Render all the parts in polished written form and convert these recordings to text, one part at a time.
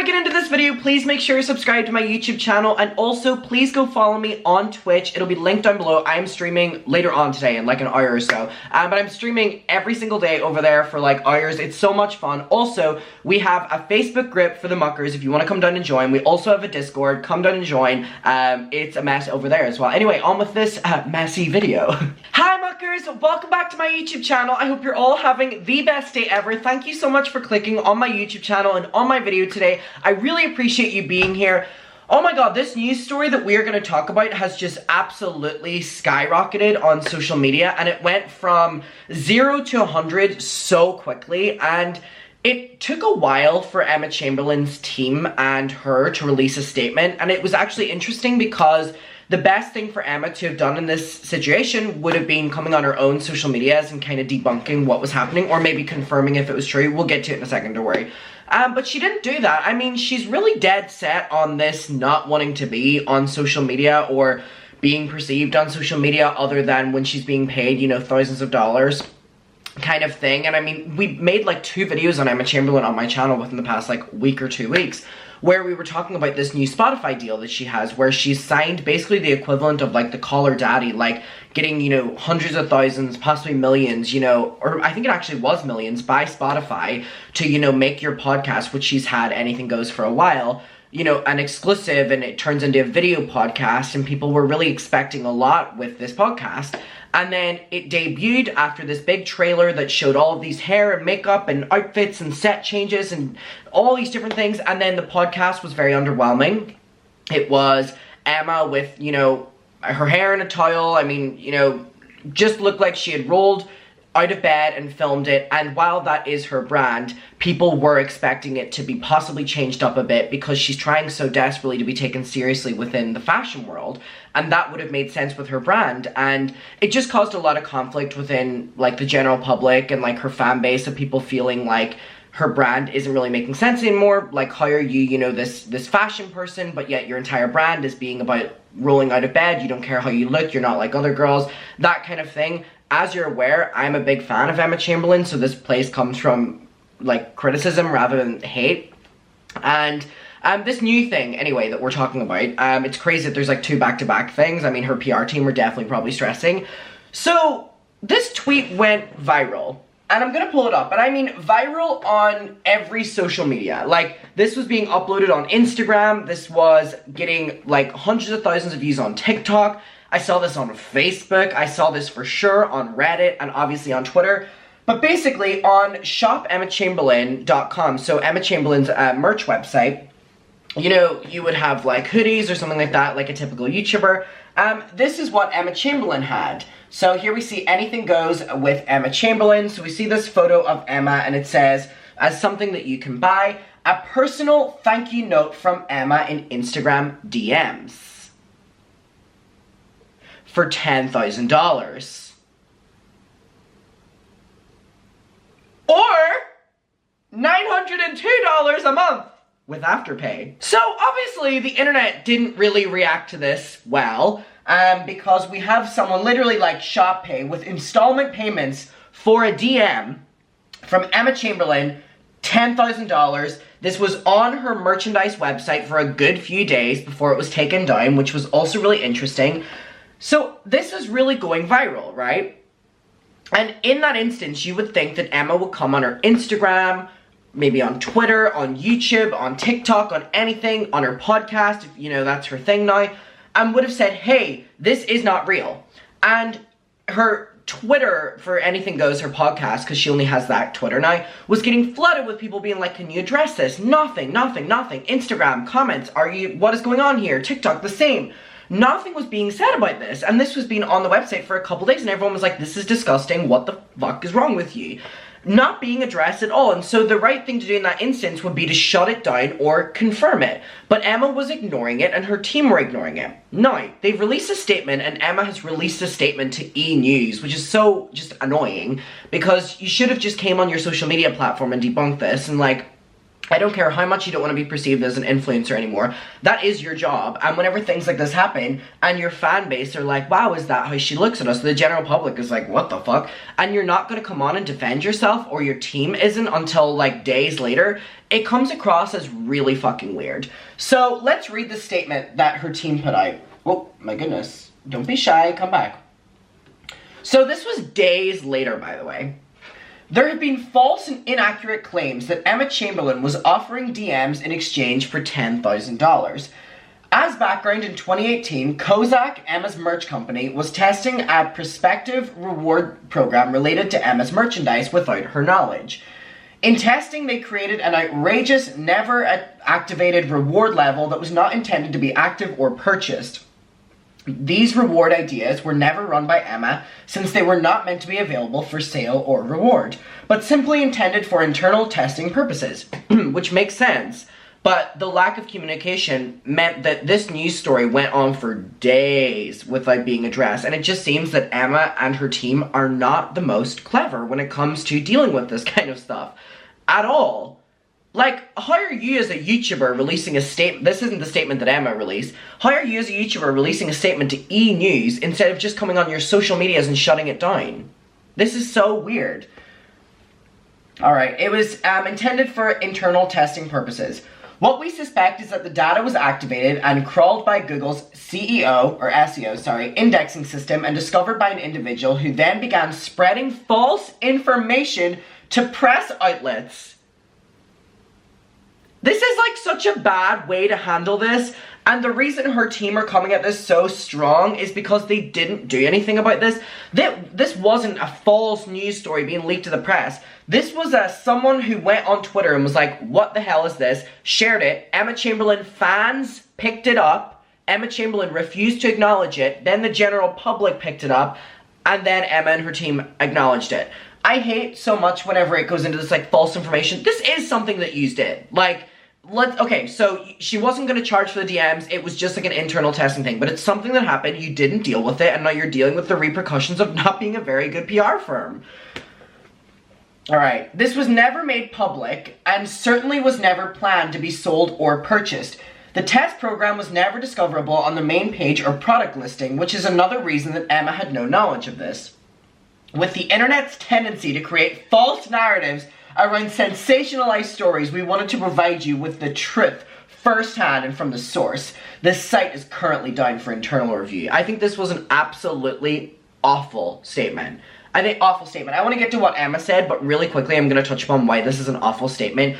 we get into this video, please make sure you subscribe to my YouTube channel, and also please go follow me on Twitch. It'll be linked down below. I am streaming later on today in like an hour or so, but I'm streaming every single day over there for like hours. It's so much fun. Also, we have a Facebook group for the muckers if you want to come down and join. We also have a Discord. Come down and join. It's a mess over there as well. Anyway, on with this messy video. Hi muckers, welcome back to my YouTube channel. I hope you're all having the best day ever. Thank you so much for clicking on my YouTube channel and on my video today. I really appreciate you being here. Oh my god, this news story that we are going to talk about has just absolutely skyrocketed on social media, and it went from 0 to 100 so quickly, and it took a while for Emma Chamberlain's team and her to release a statement, and it was actually interesting because the best thing for Emma to have done in this situation would have been coming on her own social medias and kind of debunking what was happening, or maybe confirming if it was true. We'll get to it in a second, don't worry. But she didn't do that. I mean, she's really dead set on this not wanting to be on social media or being perceived on social media other than when she's being paid, you know, thousands of dollars kind of thing. And I mean, we made like 2 videos on Emma Chamberlain on my channel within the past like week or 2 weeks, where we were talking about this new Spotify deal that she has, where she's signed basically the equivalent of like the Call Her Daddy, like getting, you know, hundreds of thousands, possibly millions, you know, or I think it actually was millions by Spotify to, you know, make your podcast, which she's had Anything Goes for a while, you know, an exclusive, and it turns into a video podcast, and people were really expecting a lot with this podcast. And then it debuted after this big trailer that showed all of these hair and makeup and outfits and set changes and all these different things. And then the podcast was very underwhelming. It was Emma with, you know, her hair in a towel. I mean, you know, just looked like she had rolled out of bed and filmed it. And while that is her brand, people were expecting it to be possibly changed up a bit because she's trying so desperately to be taken seriously within the fashion world. And that would have made sense with her brand. And it just caused a lot of conflict within like the general public and like her fan base of people feeling like her brand isn't really making sense anymore. Like, how are you, you know, this fashion person, but yet your entire brand is being about rolling out of bed. You don't care how you look. You're not like other girls. That kind of thing. As you're aware, I'm a big fan of Emma Chamberlain, so this place comes from, like, criticism rather than hate. And this new thing, anyway, that we're talking about, it's crazy that there's, like, 2 back-to-back things. I mean, her PR team were definitely probably stressing. So, this tweet went viral. And I'm gonna pull it up, and I mean viral on every social media. Like, this was being uploaded on Instagram, this was getting like hundreds of thousands of views on TikTok, I saw this on Facebook, I saw this for sure on Reddit, and obviously on Twitter. But basically, on shopemmachamberlain.com, so Emma Chamberlain's merch website, you know, you would have like hoodies or something like that, like a typical YouTuber. This is what Emma Chamberlain had. So here we see Anything Goes with Emma Chamberlain. So we see this photo of Emma, and it says, as something that you can buy, a personal thank you note from Emma in Instagram DMs for $10,000. Or $902 a month with Afterpay. So obviously the internet didn't really react to this well, because we have someone literally like Shop Pay with installment payments for a DM from Emma Chamberlain, $10,000. This was on her merchandise website for a good few days before it was taken down, which was also really interesting. So this is really going viral, right? And in that instance, you would think that Emma would come on her Instagram, maybe on Twitter, on YouTube, on TikTok, on anything, on her podcast, if you know that's her thing now, and would have said, hey, this is not real. And her Twitter for Anything Goes, her podcast, because she only has that Twitter now, was getting flooded with people being like, can you address this? Nothing, nothing, nothing. Instagram, comments, what is going on here? TikTok, the same. Nothing was being said about this, and this was being on the website for a couple days, and everyone was like, this is disgusting, what the fuck is wrong with you? Not being addressed at all, and so the right thing to do in that instance would be to shut it down or confirm it. But Emma was ignoring it, and her team were ignoring it. Now, they've released a statement, and Emma has released a statement to E! News, which is so just annoying, because you should have just came on your social media platform and debunked this, and like, I don't care how much you don't want to be perceived as an influencer anymore. That is your job. And whenever things like this happen, and your fan base are like, wow, is that how she looks at us? The general public is like, what the fuck? And you're not going to come on and defend yourself, or your team isn't until like days later. It comes across as really fucking weird. So let's read the statement that her team put out. Oh, my goodness. Don't be shy, come back. So this was days later, by the way. There had been false and inaccurate claims that Emma Chamberlain was offering DMs in exchange for $10,000. As background, in 2018, Kozak, Emma's merch company, was testing a prospective reward program related to Emma's merchandise without her knowledge. In testing, they created an outrageous, never-activated reward level that was not intended to be active or purchased. These reward ideas were never run by Emma, since they were not meant to be available for sale or reward, but simply intended for internal testing purposes, which makes sense. But the lack of communication meant that this news story went on for days without being addressed, and it just seems that Emma and her team are not the most clever when it comes to dealing with this kind of stuff at all. Like, how are you as a YouTuber releasing a statement? This isn't the statement that Emma released. How are you as a YouTuber releasing a statement to E! News instead of just coming on your social medias and shutting it down? This is so weird. Alright, it was intended for internal testing purposes. What we suspect is that the data was activated and crawled by Google's SEO, indexing system, and discovered by an individual who then began spreading false information to press outlets. This is like such a bad way to handle this, and the reason her team are coming at this so strong is because they didn't do anything about this. This wasn't a false news story being leaked to the press. This was someone who went on Twitter and was like, what the hell is this? Shared it. Emma Chamberlain fans picked it up. Emma Chamberlain refused to acknowledge it. Then the general public picked it up, and then Emma and her team acknowledged it. I hate so much whenever it goes into this like false information. This is something that you did. Like, okay, so she wasn't going to charge for the DMs, it was just like an internal testing thing, but it's something that happened, you didn't deal with it, and now you're dealing with the repercussions of not being a very good PR firm. Alright, this was never made public, and certainly was never planned to be sold or purchased. The test program was never discoverable on the main page or product listing, which is another reason that Emma had no knowledge of this. With the internet's tendency to create false narratives around sensationalized stories, we wanted to provide you with the truth firsthand and from the source. This site is currently down for internal review. I think this was an absolutely awful statement. I want to get to what Emma said, but really quickly I'm going to touch upon why this is an awful statement.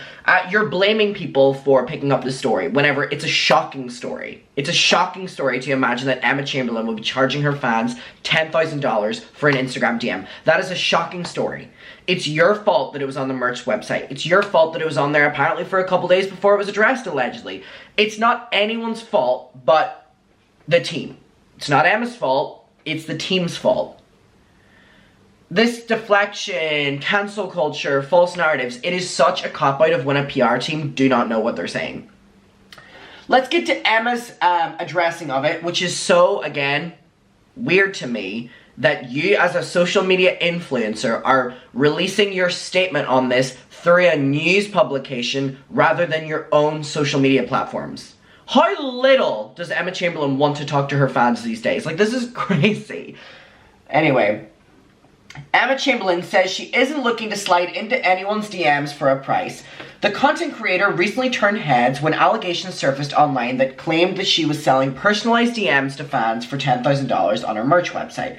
You're blaming people for picking up this story whenever it's a shocking story. It's a shocking story to imagine that Emma Chamberlain will be charging her fans $10,000 for an Instagram DM. That is a shocking story. It's your fault that it was on the merch website. It's your fault that it was on there apparently for a couple days before it was addressed, allegedly. It's not anyone's fault but the team. It's not Emma's fault, it's the team's fault. This deflection, cancel culture, false narratives, it is such a cop-out of when a PR team do not know what they're saying. Let's get to Emma's addressing of it, which is so, again, weird to me that you as a social media influencer are releasing your statement on this through a news publication rather than your own social media platforms. How little does Emma Chamberlain want to talk to her fans these days? Like, this is crazy. Anyway, Emma Chamberlain says she isn't looking to slide into anyone's DMs for a price. The content creator recently turned heads when allegations surfaced online that claimed that she was selling personalized DMs to fans for $10,000 on her merch website.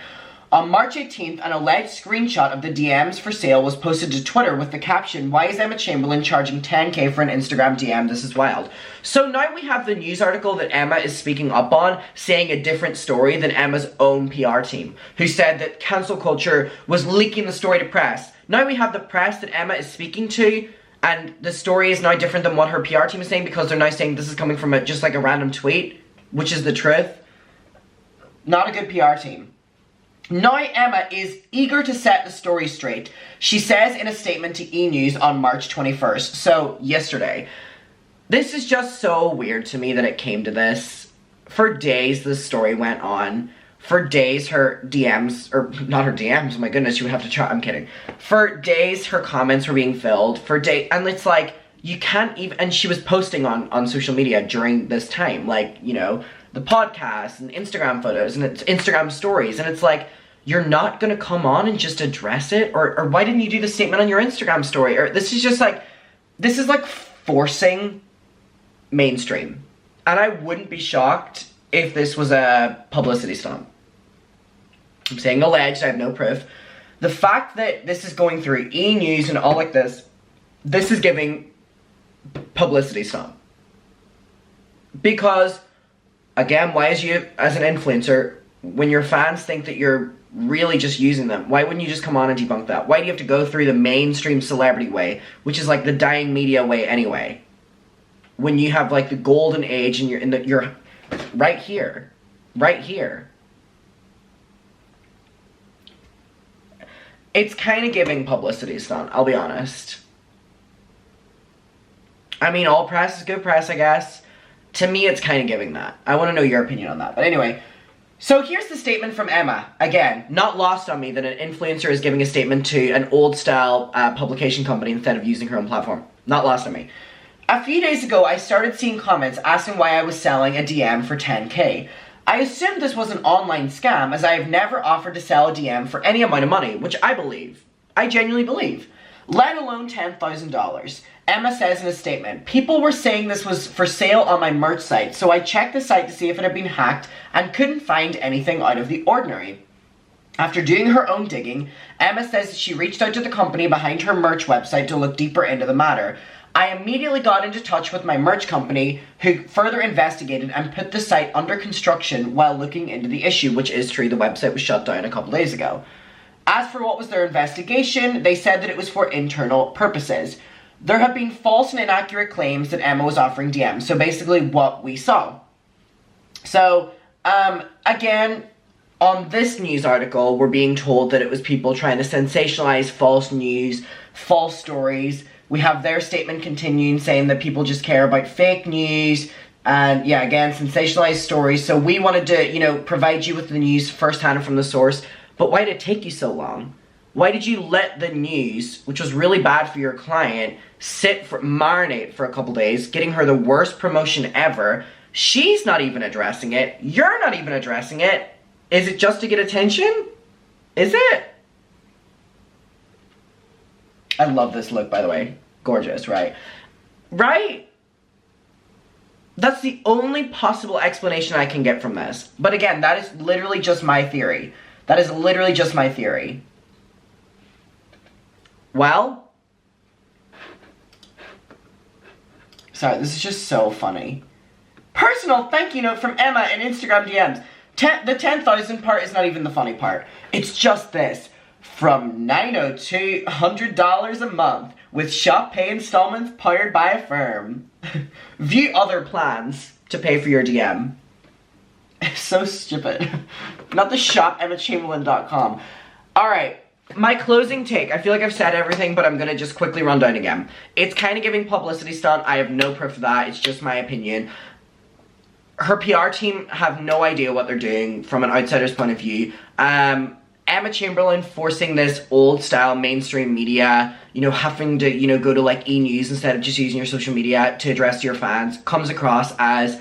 On March 18th, an alleged screenshot of the DMs for sale was posted to Twitter with the caption, "Why is Emma Chamberlain charging $10K for an Instagram DM? This is wild." So now we have the news article that Emma is speaking up on, saying a different story than Emma's own PR team, who said that cancel culture was leaking the story to press. Now we have the press that Emma is speaking to, and the story is now different than what her PR team is saying because they're now saying this is coming from just like a random tweet, which is the truth. Not a good PR team. Now Emma is eager to set the story straight. She says in a statement to E! News on March 21st, so yesterday. This is just so weird to me that it came to this. For days this story went on. For days her DMs, or not her DMs, oh my goodness, you would have to try, I'm kidding. For days her comments were being filled. And it's like, you can't even, and she was posting on social media during this time, like, you know, the podcast and Instagram photos and it's Instagram stories, and it's like, you're not gonna come on and just address it? Or why didn't you do the statement on your Instagram story? Or this is just like, this is like forcing mainstream. And I wouldn't be shocked if this was a publicity stunt. I'm saying alleged, I have no proof. The fact that this is going through E! News and all like this is giving publicity stunt. Because, again, why is you, as an influencer, when your fans think that you're really just using them, why wouldn't you just come on and debunk that? Why do you have to go through the mainstream celebrity way, which is like the dying media way anyway? When you have like the golden age and you're right here. Right here. It's kind of giving publicity stunt, I'll be honest. I mean, all press is good press, I guess. To me, it's kind of giving that. I want to know your opinion on that. But anyway, so here's the statement from Emma. Again, not lost on me that an influencer is giving a statement to an old-style publication company instead of using her own platform. Not lost on me. A few days ago, I started seeing comments asking why I was selling a DM for 10K. I assumed this was an online scam, as I have never offered to sell a DM for any amount of money, which I believe. I genuinely believe. Let alone $10,000. Emma says in a statement, people were saying this was for sale on my merch site, so I checked the site to see if it had been hacked and couldn't find anything out of the ordinary. After doing her own digging, Emma says that she reached out to the company behind her merch website to look deeper into the matter. I immediately got into touch with my merch company, who further investigated and put the site under construction while looking into the issue, which is true, the website was shut down a couple days ago. As for what was their investigation, they said that it was for internal purposes. There have been false and inaccurate claims that Emma was offering DMs, so basically what we saw. So, again, on this news article, we're being told that it was people trying to sensationalize false news, false stories. We have their statement continuing saying that people just care about fake news and, yeah, again, sensationalized stories. So we wanted to, you know, provide you with the news firsthand from the source. But why did it take you so long? Why did you let the news, which was really bad for your client, marinate for a couple days, getting her the worst promotion ever? She's not even addressing it. You're not even addressing it. Is it just to get attention? Is it? I love this look, by the way. Gorgeous, right? Right? That's the only possible explanation I can get from this. But again, that is literally just my theory. That is literally just my theory. Well, sorry, this is just so funny. Personal thank you note from Emma in Instagram DMs. The 10,000 part is not even the funny part. It's just this. From $902, $100 a month with shop pay installments powered by a firm. View other plans to pay for your DM. So stupid. Not the shop, EmmaChamberlain.com. Alright, my closing take. I feel like I've said everything, but I'm gonna just quickly run down again. It's kind of giving publicity stunt. I have no proof of that. It's just my opinion. Her PR team have no idea what they're doing from an outsider's point of view. Emma Chamberlain forcing this old-style mainstream media, you know, having to, you know, go to, like, E! News instead of just using your social media to address your fans, comes across as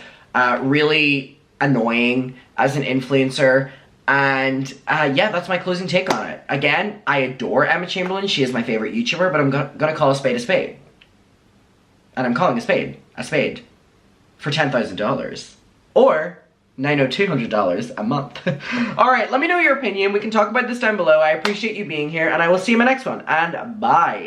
really annoying as an influencer. And, yeah, that's my closing take on it. Again, I adore Emma Chamberlain. She is my favorite YouTuber, but I'm gonna call a spade a spade. And I'm calling a spade for $10,000. Or $902 a month. Alright, let me know your opinion. We can talk about this down below. I appreciate you being here, and I will see you in my next one. And bye.